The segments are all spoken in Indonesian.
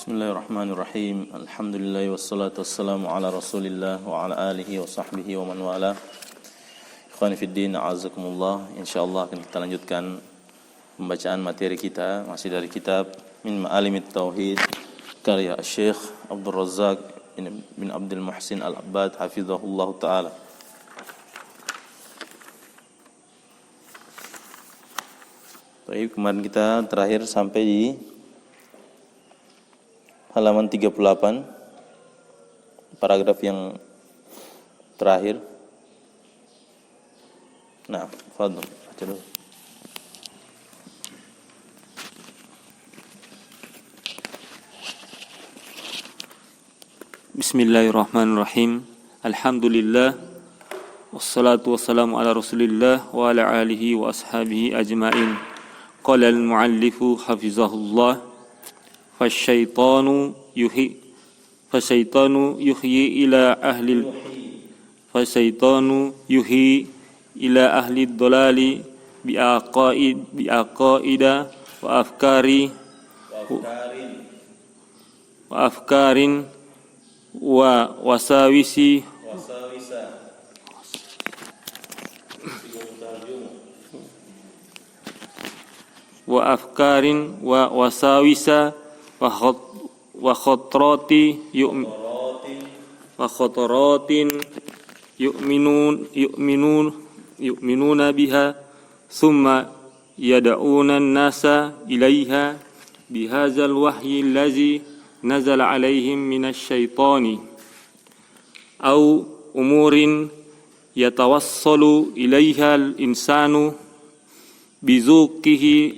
Bismillahirrahmanirrahim. Alhamdulillah wassalatu wassalamu ala Rasulillah wa ala alihi wa sahbihi wa man wala. Ikhwani fid din, a'azakumullah. Insyaallah akan kita lanjutkan pembacaan materi kita masih dari kitab Min Ma'alimit Tauhid karya Syekh Abdul Razzaq bin Abdul Muhsin Al-Abbad hafizahullah taala. Baik, kemarin kita terakhir sampai di halaman 38, paragraf yang terakhir. Nah, fadhil, baca dulu. Bismillahirrahmanirrahim. Alhamdulillah wassalatu wassalamu ala Rasulillah wa ala alihi wa ashabihi ajmain. Qala al-muallifu hafizahullah فالشيطان يحيي إلى أهل الضلال بعقائد وأفكار ووساوس وخطرات يؤمنون بها ثم يدعون الناس إليها بهذا الوحي الذي نزل عليهم من الشيطان أو أمور يتوصل إليها الإنسان بذوقه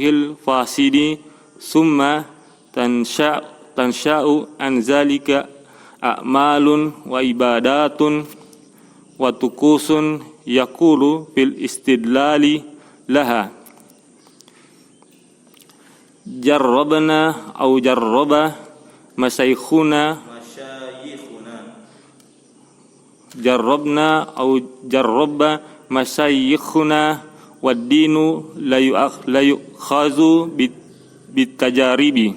الفاسد ثم تنشأ عن ذلك أعمال وعبادات وطقوس يقول في الاستدلال لها جرب مشايخنا والدين لا يؤخذ بالتجارب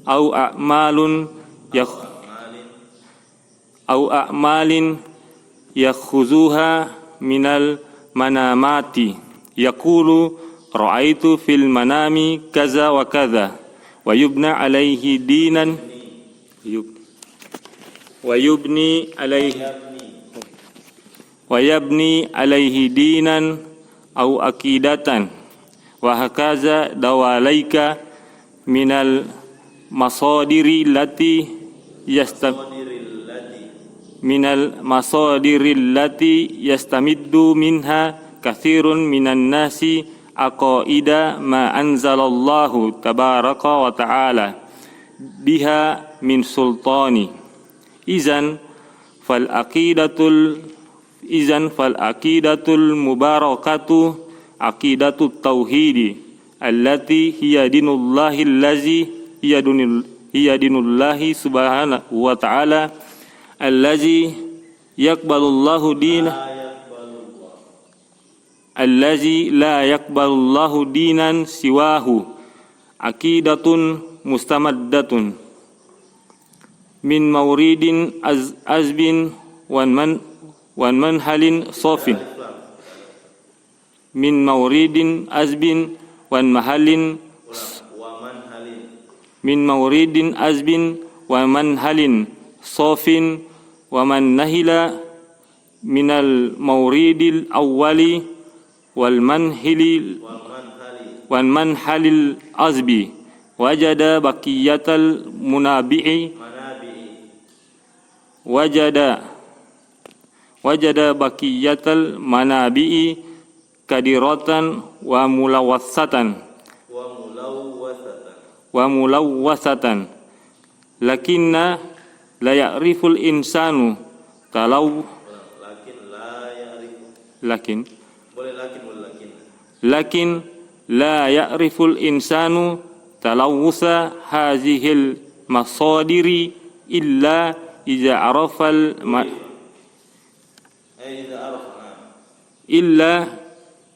أو أعمال يأخذها من المنامات يقول رأيت في المنام كذا وكذا ويبنى عليه دينا أو أكيدة وهكذا دواليك من المصادر التي يستمد منها كثير من الناس عقائد ما أنزل الله تبارك وتعالى بها من سلطان إذن فالعقيدة المباركة عقيدة التوحيد التي هي دين الله هي دين الله سبحانه وتعالى الذي لا يقبل الله دينا سواه عقيدة مستمدة من مورد عذب ومنهل صاف من مورد عذب ومنهل صاف ومن نهل من المورد الأول والمنهل العذب وجد بقية المنابع وجد بقية المنابع كدرة وملوثة لكن لا يعرف الإنسان لكن لا يعرف الإنسان تلوث هذه المصادر إلا إذا عرف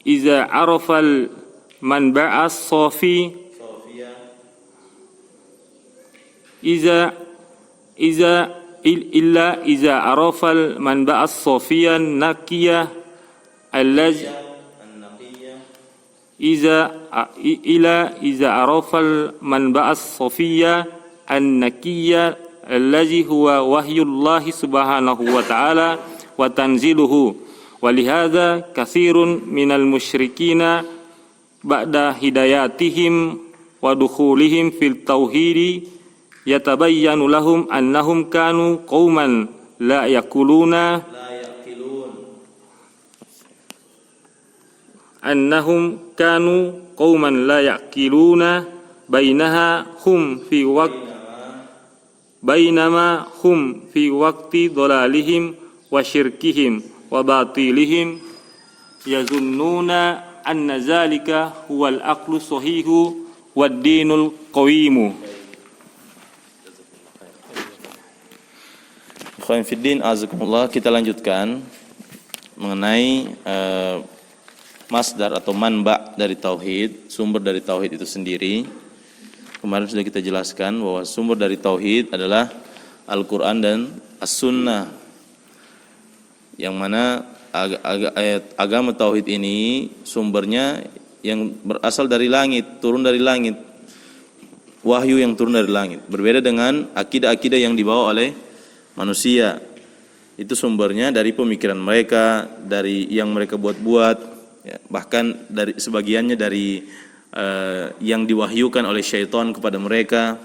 إذا عرف manba'a as-safi iza arafal manba'a as-safiya naqiya allazi iza arafal manba'a as-safiya an-naqiya allazi huwa wahyullahi subhanahu wa ta'ala wa tanziluhu walihada katsirun minal musyrikina ba'da hidayatihim wa dukhulihim fil tauhidi yatabayyanu lahum annahum kanu qauman la yaquluna bainama hum fi waqti dhalalihim wa syirkihim wa batilihim yazunnuna anna zalika huwal aqlu sahihu wad dinul qawimu. Ikhwan fiddin azakumullah, kita lanjutkan mengenai masdar atau manba dari tauhid, sumber dari tauhid itu sendiri. Kemarin sudah kita jelaskan bahwa sumber dari tauhid adalah Al-Qur'an dan As-Sunnah. Yang mana agama tauhid ini sumbernya yang berasal dari langit, turun dari langit. Wahyu yang turun dari langit. Berbeda dengan akidah-akidah yang dibawa oleh manusia. Itu sumbernya dari pemikiran mereka, dari yang mereka buat-buat, ya, bahkan dari sebagiannya dari yang diwahyukan oleh syaitan kepada mereka.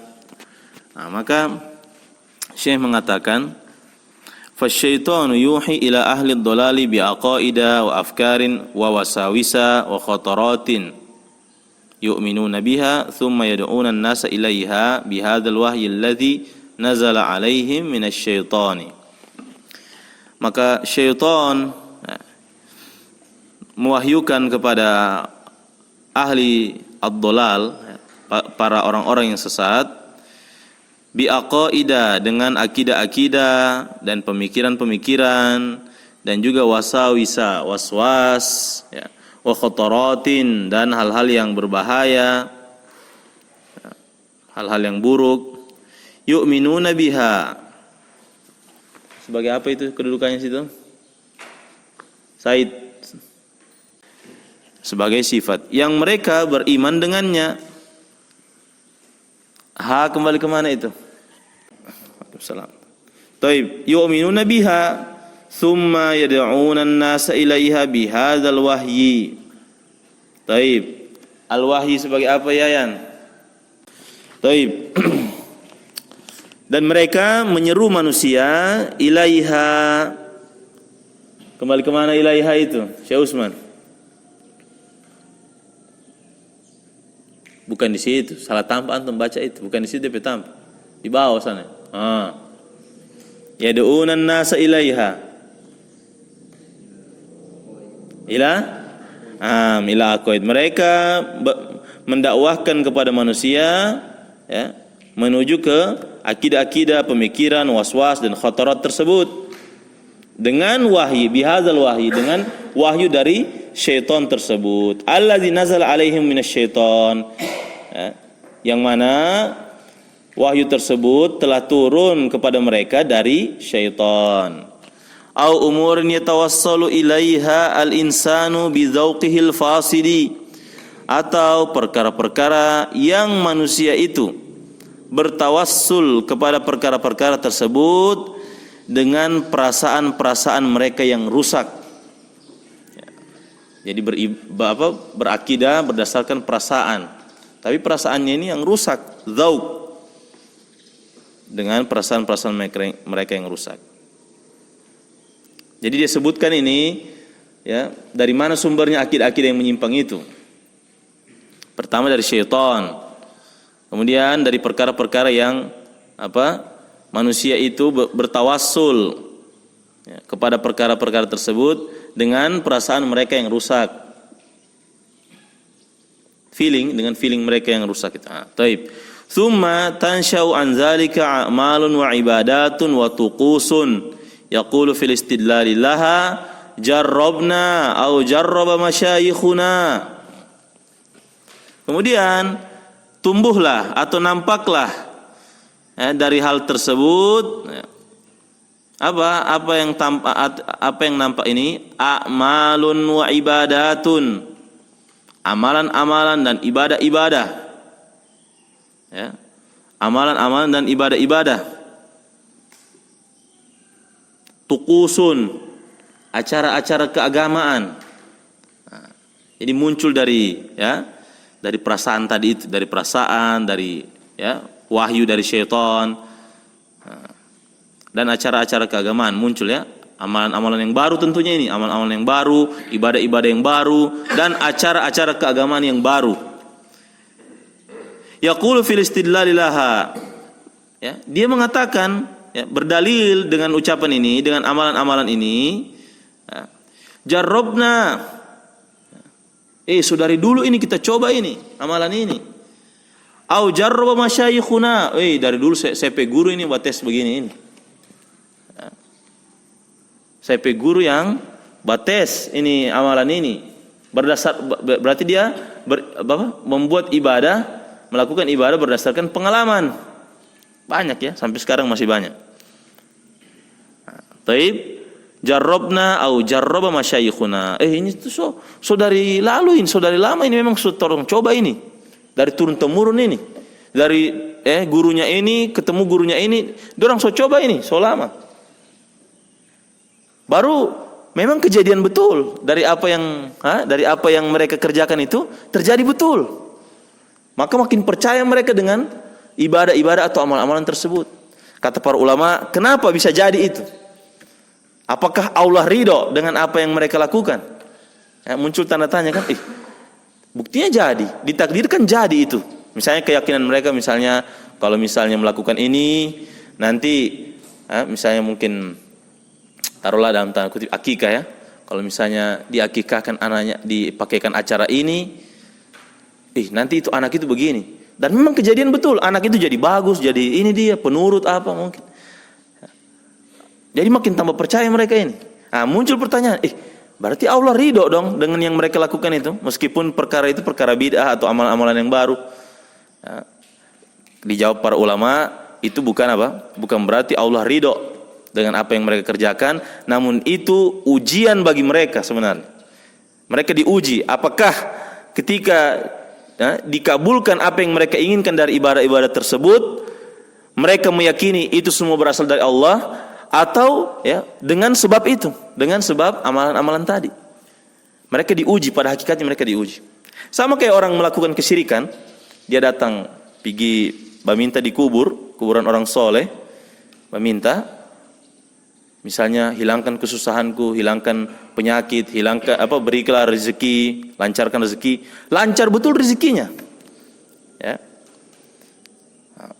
Nah, maka Syekh mengatakan fasyaitanu yuhi ila ahli dhalali biaqaida wa afkarin wa wasawisa wa khataratin yu'minuna biha thumma yad'una an-nasa ilaiha bihadzal wahyi alladhi nazala alaihim minasyaitani. Maka syaitan mewahyukan kepada ahli ad-dhalal, para orang-orang yang sesat, biaqaida, dengan akidah-akidah dan pemikiran-pemikiran, dan juga wasawisa, waswas, ya, wa khataratin, dan hal-hal yang berbahaya, hal-hal yang buruk. Yu'minuna biha. Sebagai apa itu kedudukannya situ? Said. Sebagai sifat yang mereka beriman dengannya. Ha, kembali ke mana itu? Waalaikumsalam. Taib, yu'minuna biha thumma yad'una an-nasa ilaiha bihadzal wahyi. Taib. Al-wahyi sebagai apa, Yayan? Taib. Dan mereka menyeru manusia ilaiha. Kembali ke mana ilaiha itu? Syekh Utsman. Bukan di situ, salah tampak antum baca itu, bukan di situ dia tampak. Di bawah sana. Yad'una an-nasa ilaiha. Ila aqaid. Mereka mendakwahkan kepada manusia, ya, menuju ke akidah-akidah, pemikiran, waswas dan khatarat tersebut dengan wahyi, bihadzal wahyi, dengan wahyu dari syaitan tersebut. Allazi nazala alaihim minasyaitan, ya, yang mana wahyu tersebut telah turun kepada mereka dari syaitan. Au umurin yatawassalu ilaiha al-insanu bidzauqihil fasidi, atau perkara-perkara yang manusia itu bertawassul kepada perkara-perkara tersebut dengan perasaan-perasaan mereka yang rusak. Jadi berakidah berdasarkan perasaan, tapi perasaannya ini yang rusak, dzauq, dengan perasaan-perasaan mereka yang rusak. Jadi dia sebutkan ini, ya, dari mana sumbernya akidah-akidah yang menyimpang itu. Pertama dari syaitan, kemudian dari perkara-perkara yang manusia itu bertawassul, ya, kepada perkara-perkara tersebut dengan perasaan mereka yang rusak, dengan feeling mereka yang rusak itu. Taib. Tsumma tanshau an zalika a'malun wa ibadatun wa tuqusun yaqulu fil istidlali laha jarrabna au jarraba masyayikhuna. Kemudian tumbuhlah atau nampaklah dari hal tersebut apa yang nampak ini? A'malun wa ibadatun. Amalan-amalan dan ibadah-ibadah. Ya. Amalan-amalan dan ibadah-ibadah. Tuqusun, acara-acara keagamaan. Nah, jadi muncul dari perasaan tadi itu, dari perasaan, dari wahyu dari syaitan. Dan acara-acara keagamaan muncul amalan-amalan yang baru tentunya ini, amalan-amalan yang baru, ibadah-ibadah yang baru, dan acara-acara keagamaan yang baru. Yaqulu fil istidlalilaha. Dia mengatakan, berdalil dengan ucapan ini, dengan amalan-amalan ini, jarrabna. Saudari dulu ini kita coba ini, amalan ini. Au jarraba masyayikhuna. Dari dulu saya guru ini buat tes begini ini. Saya guru yang bates ini amalan ini berarti dia membuat ibadah, melakukan ibadah berdasarkan pengalaman. Banyak ya, sampai sekarang masih banyak. Taib jarrabna au jarraba masyayikhuna. Ini tuh saudari lalu ini, saudari lama ini memang tolong coba ini. Dari turun temurun ini. Dari gurunya ini ketemu gurunya ini, dorang coba ini so lama. Baru memang kejadian betul dari apa yang mereka kerjakan itu terjadi betul. Maka makin percaya mereka dengan ibadah-ibadah atau amalan-amalan tersebut. Kata para ulama, kenapa bisa jadi itu? Apakah Allah ridho dengan apa yang mereka lakukan? Muncul tanda tanya kan? Buktinya jadi, ditakdirkan jadi itu. Misalnya keyakinan mereka, misalnya kalau misalnya melakukan ini nanti, misalnya mungkin taruhlah dalam tanda kutip akikah ya. Kalau misalnya diakikahkan anaknya, dipakaikan acara ini, nanti itu anak itu begini. Dan memang kejadian betul, anak itu jadi bagus, jadi ini dia penurut apa mungkin. Jadi makin tambah percaya mereka ini. Muncul pertanyaan, berarti Allah ridho dong dengan yang mereka lakukan itu, meskipun perkara itu perkara bid'ah atau amalan-amalan yang baru. Dijawab para ulama, itu bukan bukan berarti Allah ridho dengan apa yang mereka kerjakan, namun itu ujian bagi mereka sebenarnya. Mereka diuji, apakah ketika dikabulkan apa yang mereka inginkan dari ibadah-ibadah tersebut, mereka meyakini itu semua berasal dari Allah, atau dengan sebab itu, dengan sebab amalan-amalan tadi. Mereka diuji, pada hakikatnya mereka diuji. Sama kayak orang melakukan kesyirikan, dia datang pergi meminta di kuburan orang soleh, meminta misalnya hilangkan kesusahanku, hilangkan penyakit, berikanlah rezeki, lancarkan rezeki. Lancar betul rezekinya.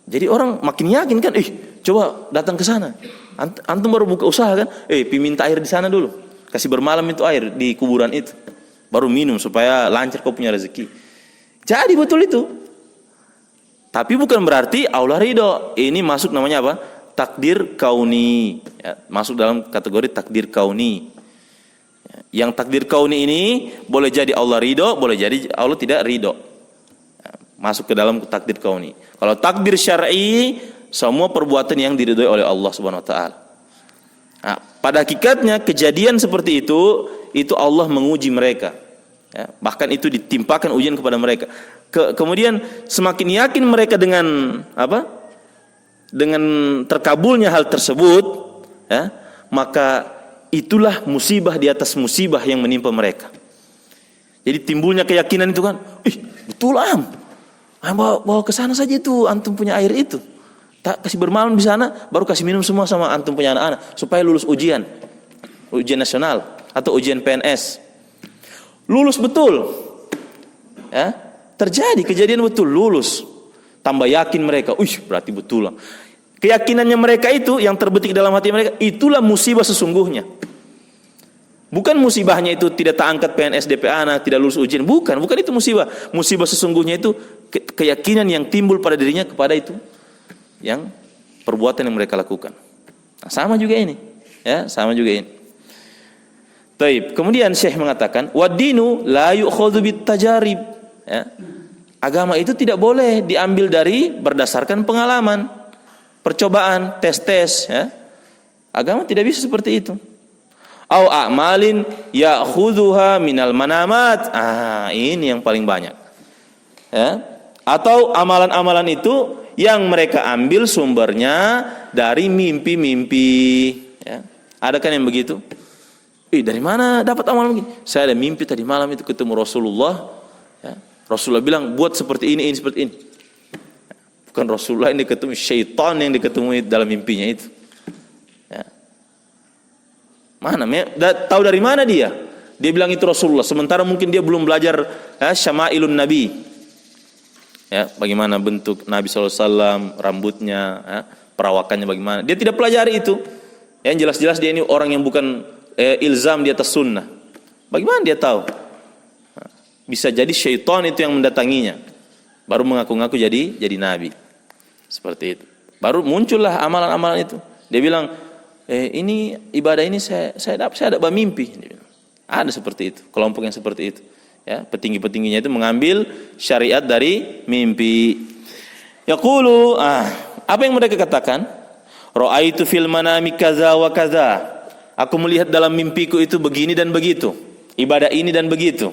Jadi orang makin yakin kan, coba datang ke sana. Antum baru buka usaha kan, minta air di sana dulu. Kasih bermalam itu air di kuburan itu. Baru minum supaya lancar kau punya rezeki. Jadi betul itu. Tapi bukan berarti Allah ridho. Ini masuk namanya apa? Takdir kauni, masuk dalam kategori takdir kauni. Yang takdir kauni ini boleh jadi Allah ridho, boleh jadi Allah tidak ridho. Masuk ke dalam takdir kauni. Kalau takdir syar'i, semua perbuatan yang diridhoi oleh Allah Subhanahu wa taala. Pada hakikatnya kejadian seperti itu Allah menguji mereka. Bahkan itu ditimpakan ujian kepada mereka. Kemudian semakin yakin mereka dengan dengan terkabulnya hal tersebut, maka itulah musibah di atas musibah yang menimpa mereka. Jadi timbulnya keyakinan itu kan, betul bawa ke sana saja itu, antum punya air itu, tak kasih bermalam di sana, baru kasih minum semua sama antum punya anak-anak supaya lulus ujian nasional atau ujian PNS, lulus betul, terjadi kejadian betul, lulus. Tambah yakin mereka, berarti betul lah. Keyakinannya mereka itu yang terbetik dalam hati mereka, itulah musibah sesungguhnya. Bukan musibahnya itu tidak terangkat PNS DP anak, tidak lulus ujian, bukan itu musibah. Musibah sesungguhnya itu keyakinan yang timbul pada dirinya kepada itu, yang perbuatan yang mereka lakukan. Sama juga ini, sama juga ini. Taib. Kemudian Syekh mengatakan, wadinu la yu'khadhu bit tajarib. Agama itu tidak boleh diambil dari berdasarkan pengalaman, percobaan, tes-tes, ya. Agama tidak bisa seperti itu. Au a'malin ya'khudhuha minal manamat. Ini yang paling banyak. Ya. Atau amalan-amalan itu yang mereka ambil sumbernya dari mimpi-mimpi, ya. Ada kan yang begitu? Dari mana dapat amalan begini? Saya ada mimpi tadi malam itu ketemu Rasulullah, ya. Rasulullah bilang buat seperti ini seperti ini. Bukan Rasulullah yang ketemu, syaitan yang diketemui dalam mimpinya itu. Ya. Mana? Tahu dari mana dia? Dia bilang itu Rasulullah. Sementara mungkin dia belum belajar syama'ilun Nabi. Ya, bagaimana bentuk Nabi SAW, rambutnya, ya, perawakannya bagaimana. Dia tidak pelajari itu. Yang jelas-jelas dia ini orang yang bukan ilzam di atas sunnah. Bagaimana dia tahu? Bisa jadi syaitan itu yang mendatanginya. Baru mengaku-ngaku jadi nabi. Seperti itu. Baru muncullah amalan-amalan itu. Dia bilang, ini ibadah ini saya dapat mimpi. Ada seperti itu, kelompok yang seperti itu. Ya, petinggi-petingginya itu mengambil syariat dari mimpi. Yaqulu, apa yang mereka katakan? Ra'aitu fil manami kaza wa kaza. Aku melihat dalam mimpiku itu begini dan begitu. Ibadah ini dan begitu.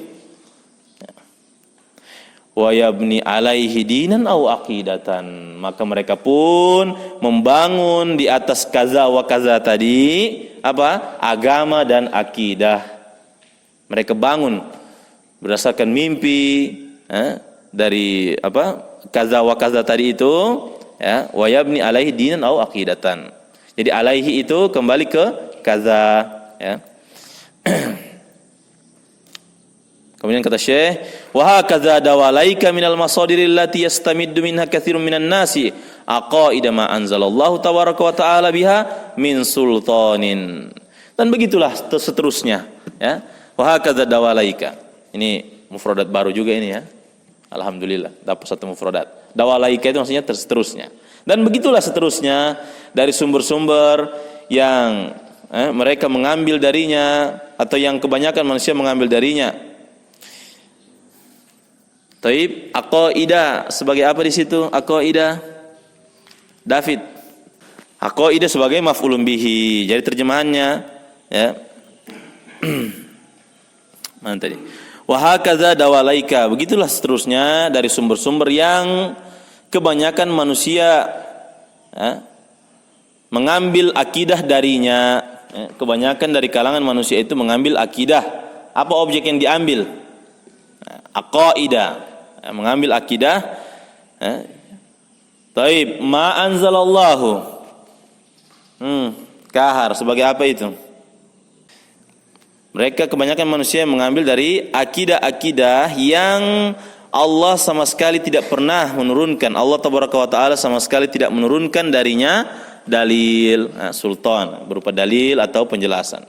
Wa yabni alaihi dinan au aqidatan. Maka mereka pun membangun di atas kaza wa kaza tadi apa? Agama dan akidah. Mereka bangun berdasarkan mimpi dari apa? Kaza wa kaza tadi itu, ya, wa yabni alaihi dinan au aqidatan. Jadi alaihi itu kembali ke kaza, ya. Kemudian kata Syekh, wa hakaza dawalaika minal masadiril lati yastamiddu minha katsirun minan nasi aqaida ma anzalallahu tabaraka wa taala biha min sultanin. Dan begitulah seterusnya, ya. Wa hakaza dawalaika. Ini mufradat baru juga ini, ya. Alhamdulillah dapat satu mufradat. Dawalaika itu maksudnya seterusnya. Dan begitulah seterusnya dari sumber-sumber yang mereka mengambil darinya atau yang kebanyakan manusia mengambil darinya. Taib, aqaidah sebagai apa di situ? Aqaidah David. Aqaidah sebagai maf'ulun bihi. Jadi terjemahannya, ya. Mana tadi? Wa hakaza dawalaika. Begitulah seterusnya dari sumber-sumber yang kebanyakan manusia, ya, mengambil akidah darinya. Ya, kebanyakan dari kalangan manusia itu mengambil akidah. Apa objek yang diambil? Aqaidah. Mengambil akidah. Taib, ma anzalallahu. Kahar sebagai apa itu? Mereka kebanyakan manusia mengambil dari akidah-akidah yang Allah sama sekali tidak pernah menurunkan. Allah tabaraka wa taala sama sekali tidak menurunkan darinya dalil, sultan berupa dalil atau penjelasan.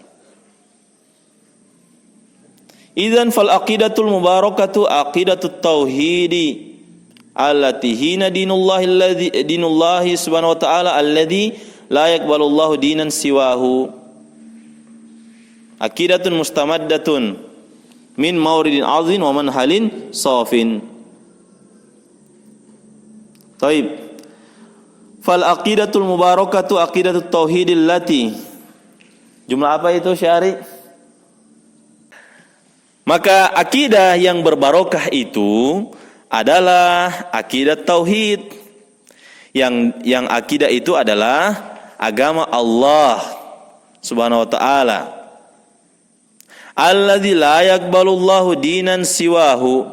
Idzan fal aqidatul mubarakatu aqidatut tauhidi allati hina dinullahi subhanahu wa ta'ala alladhi la yaqbalullahu dinan siwahu. Aqidatun mustamaddatun min mauridin azin wa manhalin safin. Taib. Fal aqidatul mubarakatu aqidatut tauhidil lati. Jumlah apa itu Syari? Maka akidah yang berbarokah itu adalah akidah tauhid. Yang akidah itu adalah agama Allah Subhanahu wa taala. Alladzi la yaqbalullahu dinan siwahu.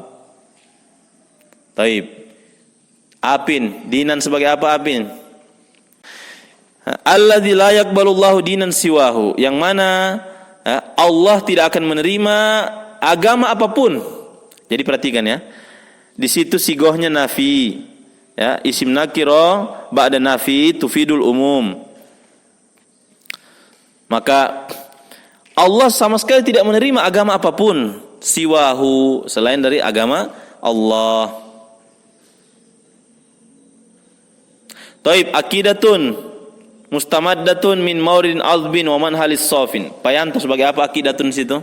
Taib. Apin, dinan sebagai apa apin? Alladzi la yaqbalullahu dinan siwahu, yang mana Allah tidak akan menerima agama apapun. Jadi perhatikan, ya. Di situ sigohnya nafi, ya, isim nakiro ba'da nafi tufidul umum. Maka Allah sama sekali tidak menerima agama apapun siwahu, selain dari agama Allah. Taib, aqidatun mustamaddatun min mauridin azbin wa manhalis safin. Payanto sebagai apa aqidatun situ?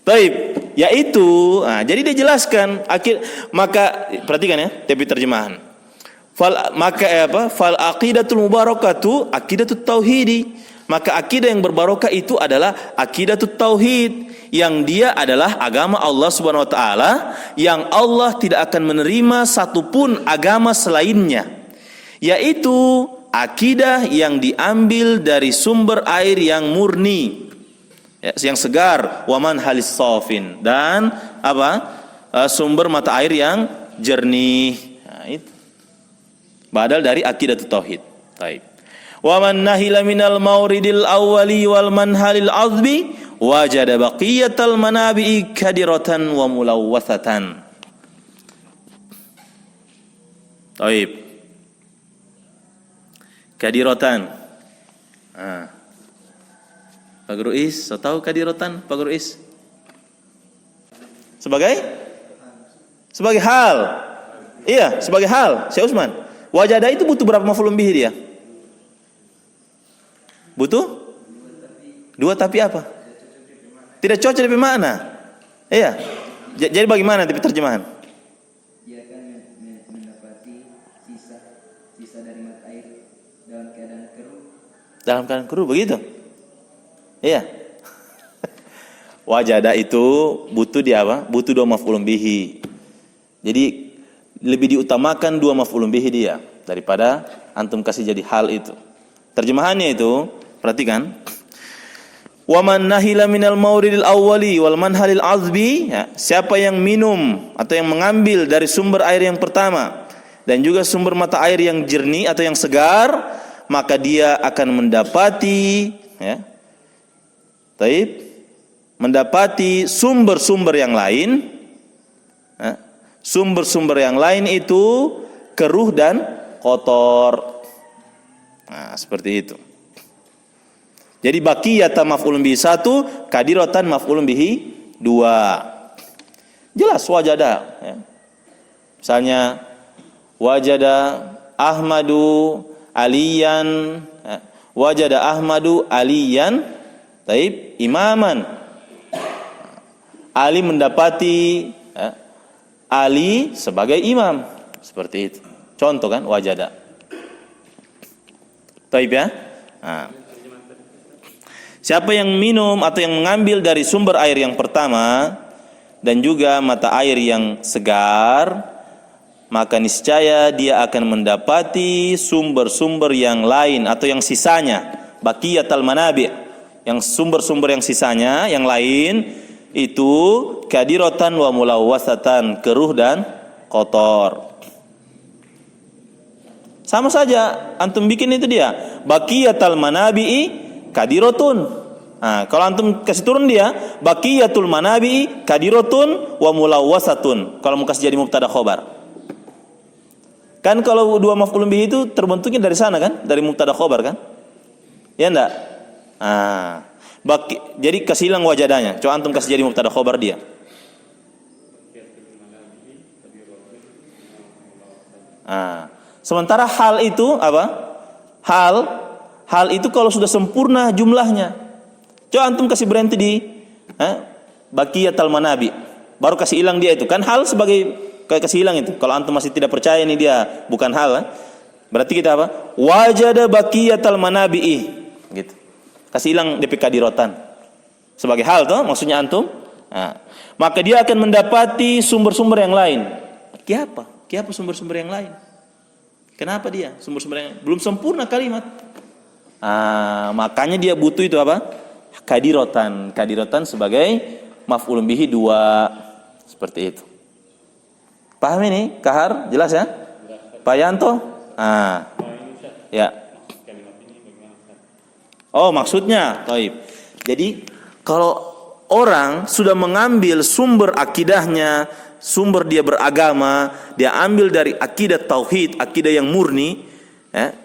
Taib, Yaitu, jadi dia jelaskan maka perhatikan ya, tapi terjemahan. Fal aqidatul mubarakatu aqidatut tauhidi. Maka akidah yang berbarokah itu adalah aqidatut tauhid, yang dia adalah agama Allah Subhanahu wa taala, yang Allah tidak akan menerima satupun agama selainnya. Yaitu akidah yang diambil dari sumber air yang murni, yang segar, waman halis safin, dan sumber mata air yang jernih. Itu badal dari aqidatut tauhid. Baik. Wa man nahila minal mauridil awwali wal manhalil azbi wajada baqiyatal manabi'i kadiratan wa mulawwathatan. Baik. Kadiratan. Pak Guru Is, tahu kadiratan Pak Guru Is? Sebagai hal. Iya, sebagai hal. Syekh Utsman. Wajada itu butuh berapa maf'ulun bihi dia? Butuh? Dua tapi apa? Tidak cocok lebih mana? Iya. Jadi bagaimana tapi terjemahan? Dia akan mendapati sisa dari mata air dalam keadaan keruh. Dalam keadaan keruh begitu? Iya. Wajada itu butuh dia apa? Butuh dua maf'ulun bihi. Jadi lebih diutamakan dua maf'ulun bihi dia daripada antum kasih jadi hal itu. Terjemahannya itu, perhatikan. Wa man nahila minal mauridil awwali wal manhalil azbi, siapa yang minum atau yang mengambil dari sumber air yang pertama dan juga sumber mata air yang jernih atau yang segar, maka dia akan mendapati mendapati sumber-sumber yang lain. Sumber-sumber yang lain itu keruh dan kotor. Seperti itu. Jadi baqiyatan maf'ulun bihi 1, kadiratan maf'ulun bihi 2. Jelas wajada. Misalnya wajada Ahmadu aliyan, wajada Ahmadu aliyan, imaman. Ali mendapati Ali sebagai imam, seperti itu. Contoh kan wajada. Taib ya. Siapa yang minum atau yang mengambil dari sumber air yang pertama dan juga mata air yang segar, maka niscaya dia akan mendapati sumber-sumber yang lain atau yang sisanya, baqiyatul manabi', yang sumber-sumber yang sisanya yang lain itu kadiratan wa mulawwasatan, keruh dan kotor. Sama saja antum bikin itu dia baqiyatul manabi'i kadiratun. Kalau antum kasih turun dia baqiyatul manabi'i kadiratun wa mulawwasatun. Kalau mau kasih jadi mubtada khobar. Kan kalau dua maf'ulun bihi itu terbentuknya dari sana kan? Dari mubtada khobar kan? Ya enggak? Jadi kasih hilang wajadanya. Coba antum kasih jadi mubtada khobar dia. Sementara hal itu apa? Hal itu kalau sudah sempurna jumlahnya. Coba antum kasih berhenti di baqiyatul manabi. Baru kasih hilang dia itu. Kan hal sebagai kayak kasih hilang itu. Kalau antum masih tidak percaya ini dia bukan hal, berarti kita apa? Wajada baqiyatul manabi'i. Gitu. Kasih hilang DP kadirotan sebagai hal toh maksudnya antum. Maka dia akan mendapati sumber-sumber yang lain. Kiapa sumber-sumber yang lain? Kenapa dia sumber-sumber yang belum sempurna kalimat? Makanya dia butuh itu apa? Kadirotan sebagai maf'ulun bihi 2, seperti itu. Paham ini? Kahar jelas ya? Pak Yanto? Ya. Oh maksudnya, taib. Jadi kalau orang sudah mengambil sumber akidahnya, sumber dia beragama, dia ambil dari akidah tauhid, akidah yang murni.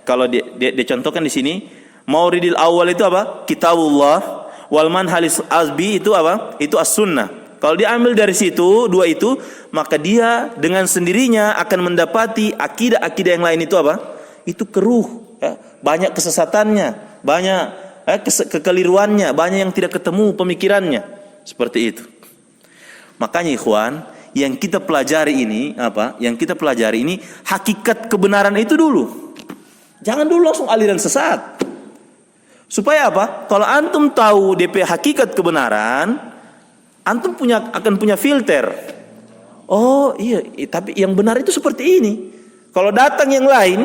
Kalau dia contohkan di sini, mauridil awal itu apa? Kitabullah, wal manhalis azbi itu apa? Itu as-sunnah. Kalau dia ambil dari situ, 2 itu, maka dia dengan sendirinya akan mendapati akidah-akidah yang lain itu apa? Itu keruh, banyak kesesatannya, banyak kekeliruannya, banyak yang tidak ketemu pemikirannya, seperti itu. Makanya ikhwan, yang kita pelajari ini apa? Yang kita pelajari ini hakikat kebenaran itu dulu. Jangan dulu langsung aliran sesat. Supaya apa? Kalau antum tahu DP hakikat kebenaran, antum akan punya filter. Oh iya, tapi yang benar itu seperti ini. Kalau datang yang lain,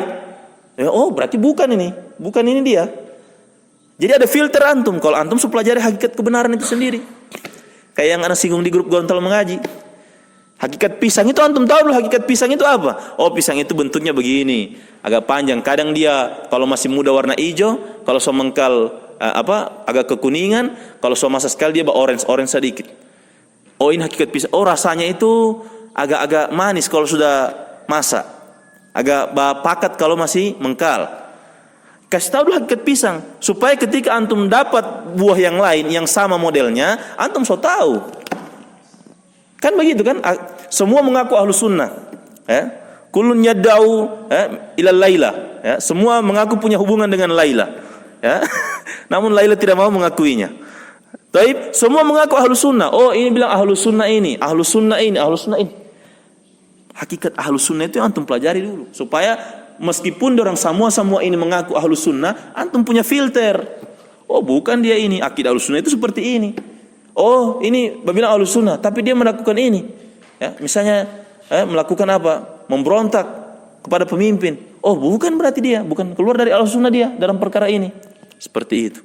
oh berarti bukan ini dia. Jadi ada filter antum. Kalau antum pelajari hakikat kebenaran itu sendiri. Kayak yang anak singgung di grup Gontal mengaji. Hakikat pisang itu antum tahu dulu hakikat pisang itu apa? Oh pisang itu bentuknya begini, agak panjang. Kadang dia kalau masih muda warna hijau, kalau semengkal agak kekuningan, kalau masa sekali dia orange sedikit. Oh ini hakikat pisang. Oh rasanya itu agak manis kalau sudah masak, agak pakat kalau masih mengkal. Kasih tahu dulu hakikat pisang supaya ketika antum dapat buah yang lain yang sama modelnya, antum so tahu. Kan begitu kan? Semua mengaku ahlus sunnah. Ya. Kullun yad'u ila Laila. Ya. Semua mengaku punya hubungan dengan Laila. Ya. Namun Laila tidak mau mengakuinya. Taib, semua mengaku ahlus sunnah. Oh ini bilang ahlus sunnah ini, ahlus sunnah ini, ahlus sunnah ini. Hakikat ahlus sunnah itu antum pelajari dulu. Supaya meskipun orang semua ini mengaku ahlus sunnah, antum punya filter. Oh bukan dia ini, akidah ahlus sunnah itu seperti ini. Oh ini bilang ahlus sunnah, tapi dia melakukan ini. Ya, misalnya melakukan apa? Memberontak kepada pemimpin. Oh bukan berarti dia, bukan keluar dari ahlus sunnah dia dalam perkara ini. Seperti itu.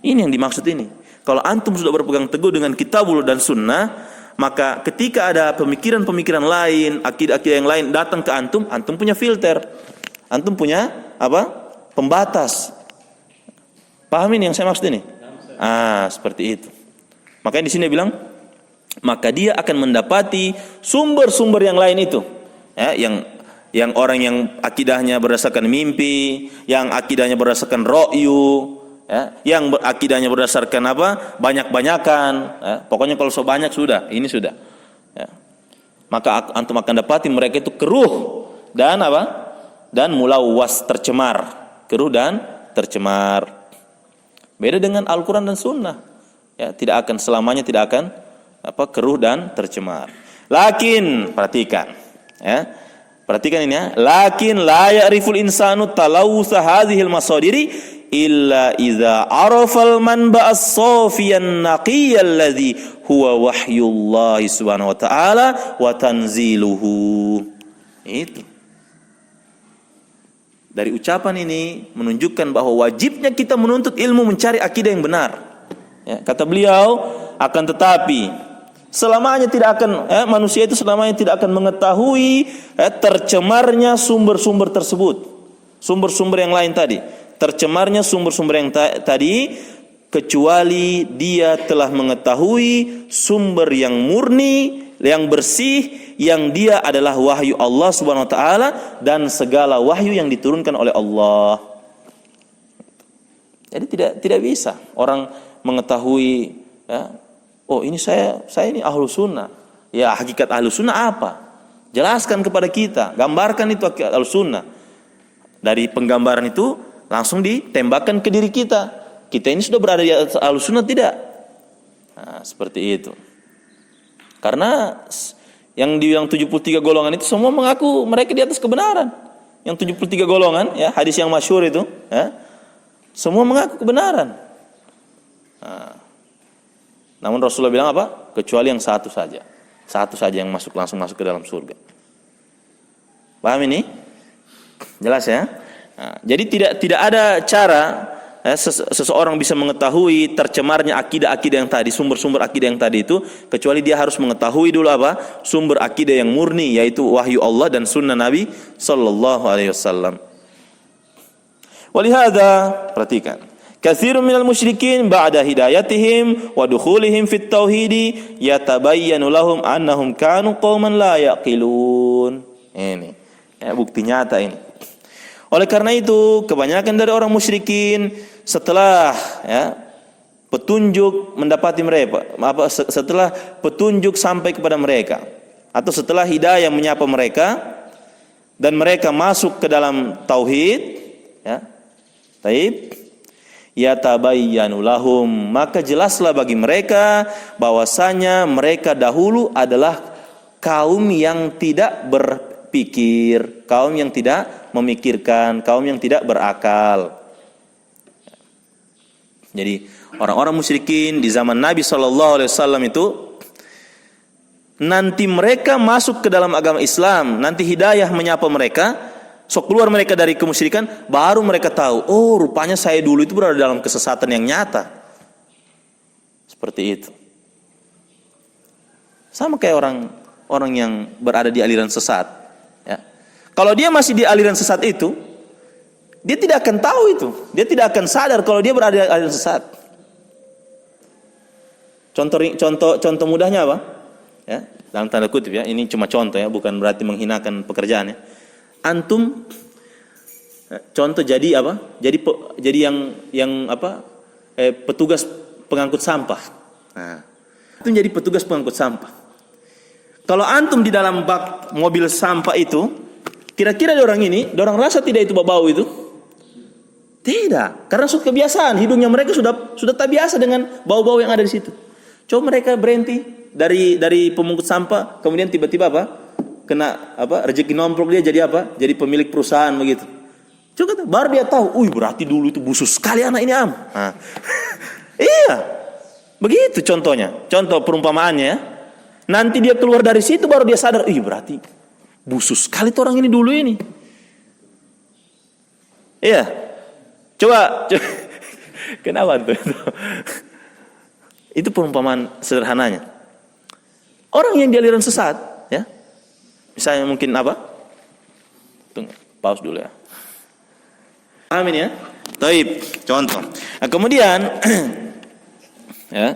Ini yang dimaksud ini. Kalau antum sudah berpegang teguh dengan kitabul dan sunnah, maka ketika ada pemikiran-pemikiran lain, akidah-akidah yang lain datang ke antum, antum punya filter. Antum punya apa? Pembatas. Paham ini yang saya maksud ini? Seperti itu. Makanya di sini bilang, maka dia akan mendapati sumber-sumber yang lain itu, ya, yang orang yang akidahnya berdasarkan mimpi, yang akidahnya berdasarkan ro'yu, ya, yang akidahnya berdasarkan apa? Banyak-banyakan. Ya. Pokoknya kalau banyak sudah, ini sudah. Ya. Maka antum akan dapati mereka itu keruh dan apa? Dan mulawwas, tercemar, keruh dan tercemar. Beda dengan Al-Quran dan Sunnah. Ya, tidak akan selamanya keruh dan tercemar. Lakin perhatikan, ya. Perhatikan ini ya. Lakin la ya'riful insanu talawusa hadhil masadiri illa idza arafal manba' as-safiyan naqiy alladhi huwa wahyullah subhanahu wa ta'ala wa tanziluhu. Itu. Dari ucapan ini menunjukkan bahwa wajibnya kita menuntut ilmu mencari akidah yang benar. Ya, kata beliau, akan tetapi selamanya tidak akan manusia itu selamanya tidak akan mengetahui tercemarnya sumber-sumber tersebut, sumber-sumber yang lain tadi, tercemarnya sumber-sumber yang tadi, kecuali dia telah mengetahui sumber yang murni, yang bersih, yang dia adalah wahyu Allah Subhanahu wa taala dan segala wahyu yang diturunkan oleh Allah. Jadi tidak bisa orang mengetahui, ya, oh ini saya ini ahlus sunnah. Ya hakikat ahlus sunnah apa? Jelaskan kepada kita, gambarkan itu hakikat ahlus sunnah. Dari penggambaran itu langsung ditembakkan ke diri kita. Kita ini sudah berada di atas ahlus sunnah tidak? Nah, seperti itu. Karena yang dibilang 73 golongan itu semua mengaku mereka di atas kebenaran. Yang 73 golongan, ya hadis yang masyhur itu, ya, semua mengaku kebenaran. Namun Rasulullah bilang apa? Kecuali yang satu saja yang langsung masuk ke dalam surga. Paham ini? Jelas ya? Jadi tidak ada cara seseorang bisa mengetahui tercemarnya akidah-akidah yang tadi, sumber-sumber akidah yang tadi itu, kecuali dia harus mengetahui dulu apa? Sumber akidah yang murni, yaitu wahyu Allah dan sunnah Nabi sallallahu alaihi wasallam. Walihada, perhatikan. Katsirun minal musyrikin ba'da hidayatihim wa dukhulihim fit tauhid yatabayyanu lahum annahum kanu qauman la yaqilun. Ini ya, bukti nyata ini. Oleh karena itu, kebanyakan dari orang musyrikin setelah petunjuk mendapati mereka, setelah petunjuk sampai kepada mereka, atau setelah hidayah menyapa mereka dan mereka masuk ke dalam tauhid, ya. Taib. yatabayyanu lahum, maka jelaslah bagi mereka bahwasanya mereka dahulu adalah kaum yang tidak berpikir, kaum yang tidak memikirkan, kaum yang tidak berakal. Jadi orang-orang musyrikin di zaman Nabi SAW itu, nanti mereka masuk ke dalam agama Islam, nanti hidayah menyapa mereka, sok keluar mereka dari kemusyrikan, baru mereka tahu, oh rupanya saya dulu itu berada dalam kesesatan yang nyata. Seperti itu. Sama kayak orang yang berada di aliran sesat. Ya. Kalau dia masih di aliran sesat itu, dia tidak akan tahu itu. Dia tidak akan sadar kalau dia berada di aliran sesat. Contoh mudahnya apa? Ya, dalam tanda kutip ya, ini cuma contoh ya, bukan berarti menghinakan pekerjaan ya. Antum contoh jadi apa? Jadi yang apa? Petugas pengangkut sampah. Nah, itu jadi petugas pengangkut sampah. Kalau antum di dalam bak mobil sampah itu, kira-kira orang rasa tidak itu bau itu? Tidak, karena sudah kebiasaan, hidungnya mereka sudah tak biasa dengan bau-bau yang ada di situ. Coba mereka berhenti dari pemungut sampah, kemudian tiba-tiba apa? Kena apa? Rezeki nomplok, dia jadi apa? Jadi pemilik perusahaan begitu. Coba baru dia tahu, berarti dulu itu busuk sekali anak ini am. Nah. Iya, begitu contohnya. Contoh perumpamaannya ya. Nanti dia keluar dari situ baru dia sadar, berarti busuk sekali tuh orang ini dulu ini. Iya. Coba. Kenapa tuh? Itu perumpamaan sederhananya. Orang yang di aliran sesat, ya. Misalnya mungkin apa? Tunggu, pause dulu ya. Amin ya. Taib, contoh. Nah, kemudian ya.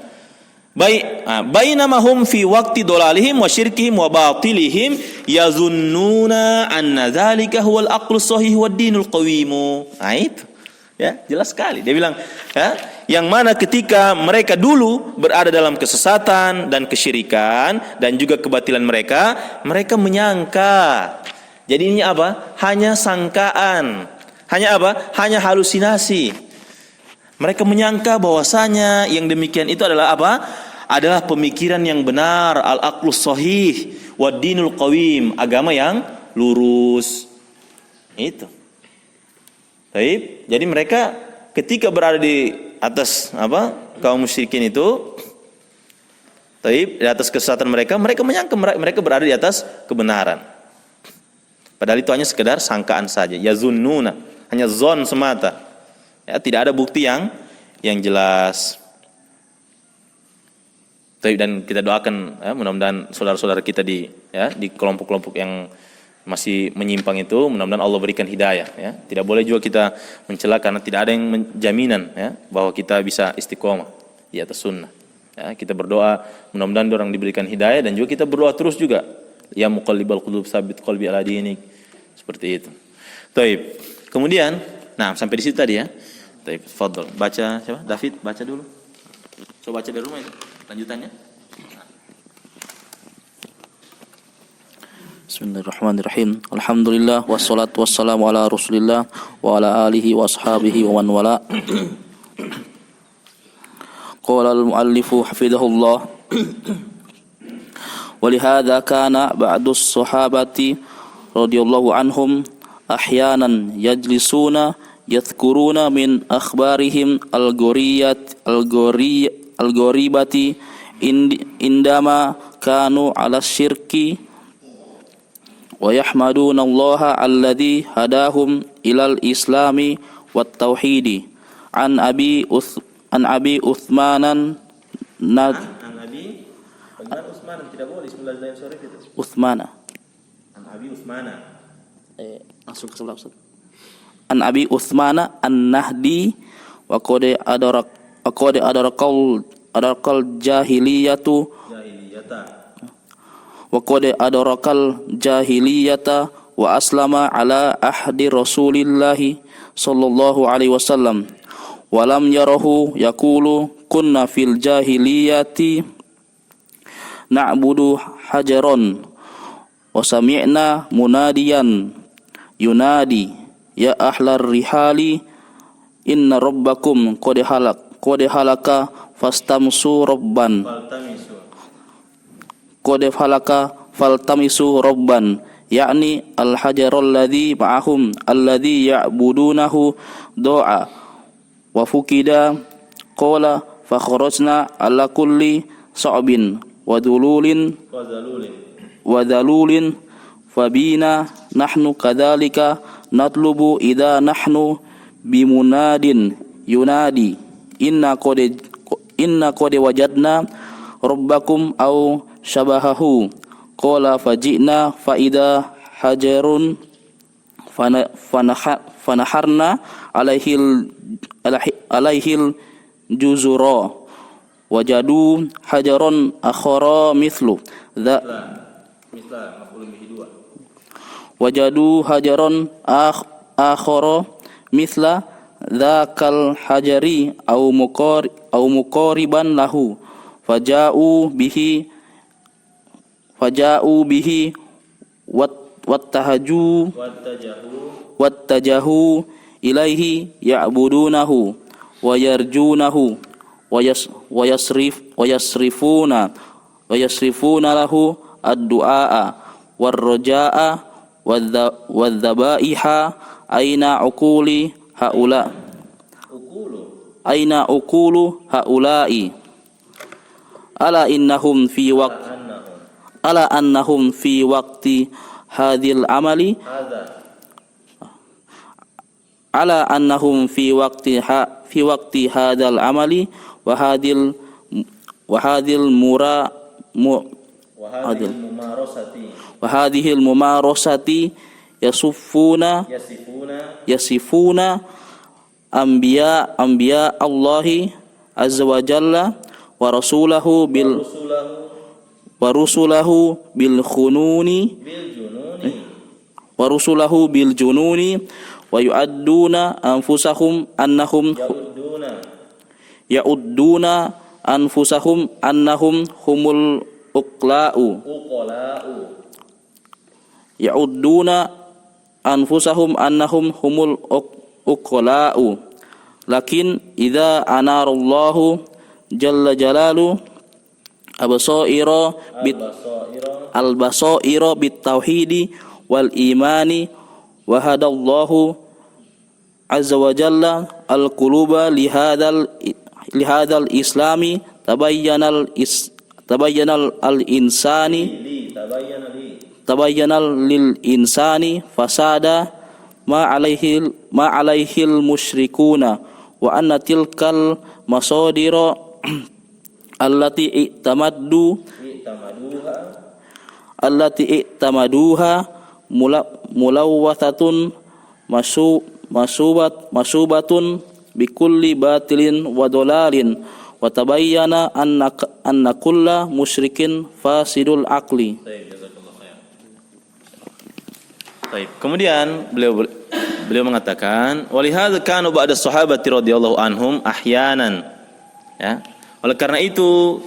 Bainamahum fi waqti dolalihim wa syirkihim wa batilihim yazunnuna anna dzalika huwal aqlus shahih wad dinul qawim. Nah, itu. Ya, jelas sekali. Dia bilang, ya, yang mana ketika mereka dulu berada dalam kesesatan dan kesyirikan dan juga kebatilan mereka menyangka. Jadi ini apa? Hanya sangkaan. Hanya apa? Hanya halusinasi. Mereka menyangka bahwasanya yang demikian itu adalah apa? Adalah pemikiran yang benar, al-aqlus shahih wad dinul qawim, agama yang lurus. Itu. Baik, jadi mereka ketika berada di atas apa? Kaum musyrikin itu, baik, di atas kesesatan mereka menyangka mereka berada di atas kebenaran. Padahal itu hanya sekedar sangkaan saja. Yazunnuna, hanya zon semata. Ya, tidak ada bukti yang jelas. Dan kita doakan ya, mudah-mudahan saudara-saudara kita di kelompok-kelompok yang masih menyimpang itu, mudah-mudahan Allah berikan hidayah ya. Tidak boleh juga kita mencela karena tidak ada yang jaminan ya bahwa kita bisa istiqomah di atas sunnah. Ya, kita berdoa mudah-mudahan orang diberikan hidayah dan juga kita berdoa terus juga. Ya muqallibal qulub tsabbit qalbi ala dinik. Seperti itu. Baik. Kemudian, sampai di situ tadi ya. Baik, tafadhol. Baca siapa? David, baca dulu. Coba baca dari rumah itu. Lanjutannya. Bismillahirrahmanirrahim. Alhamdulillah wassalatu wassalamu ala Rasulillah wa ala alihi wa ashabihi wa man wala. Qala al-muallifu hafizahullah. Walihada kana ba'du as-sahabati radhiyallahu anhum ahyanan yajlisuna yadhkuruna min akhbarihim al-gharibati indama kanu ala syirki wa yahmaduna Allah alladhi hadahum ilal islami wat tauhidi an abi Uthmanan tidak boleh bismillah itu Uthmana an abi Uthmana langsung ke sebelah Ustaz. An abi Uthmana an-Nahdi wa qad adarakal jahiliyata wa qad adarakal jahiliyata wa aslama ala ahdi Rasulillahi sallallahu alaihi wasallam wa lam yarahu yaqulu kunna fil jahiliyati na'budu hajaron wa sami'na munadiyan yunadi ya ahlar rihali inna rabbakum qad halaka fastamsu rabban qad halaka faltamisu rabban, yakni al-hajarul ladzi ma'ahum alladzi ya'budunahu do'a wa fukida. Qala fa kharajna ala kulli sa'bin wa dhululin fabina nahnu kadzalika natlubu idza nahnu bimunadin yunadi inna qad wajadna rabbakum aw syabahahu. Qala faji'na fa idza hajarun fanaharna alaihil juzura wajadu hajaron akhara mithlu wajadu hajaron akhara mithla dzakal hajari au muqariban lahu faja'u bihi wattajahu ilaihi ya'budunahu wa yarjunahu wa yasrifuna lahu ad-du'a war-raja'a wadh-dhabaiha aina uqulu haula'i ala annahum fi waqti hadhil amali ala annahum fi waqti hadzal amali wa hadhil mumarasati yasifuna anbiya Allahi azza wa jalla wa rasulahu bil jununi wa yu'adduna anfusahum annahum humul uqla'u lakin idza anarallahu jalla jalalu al-basaira bit tauhidi wal imani wa hadallahu azza wa jalla al-quluba li hadzal islami tabayyana lil insani fasada ma alaihi musyrikuna wa anna tilkal masadira allati i'tamaduha mulawwathatun masubatun bikulli batilin wa dalalin wa tabayyana anna kulla musyrikin fasidul aqli. Baik. Kemudian beliau mengatakan walihadza kanu ba'da sahabati radhiyallahu anhum ahyanan, ya. Oleh karena itu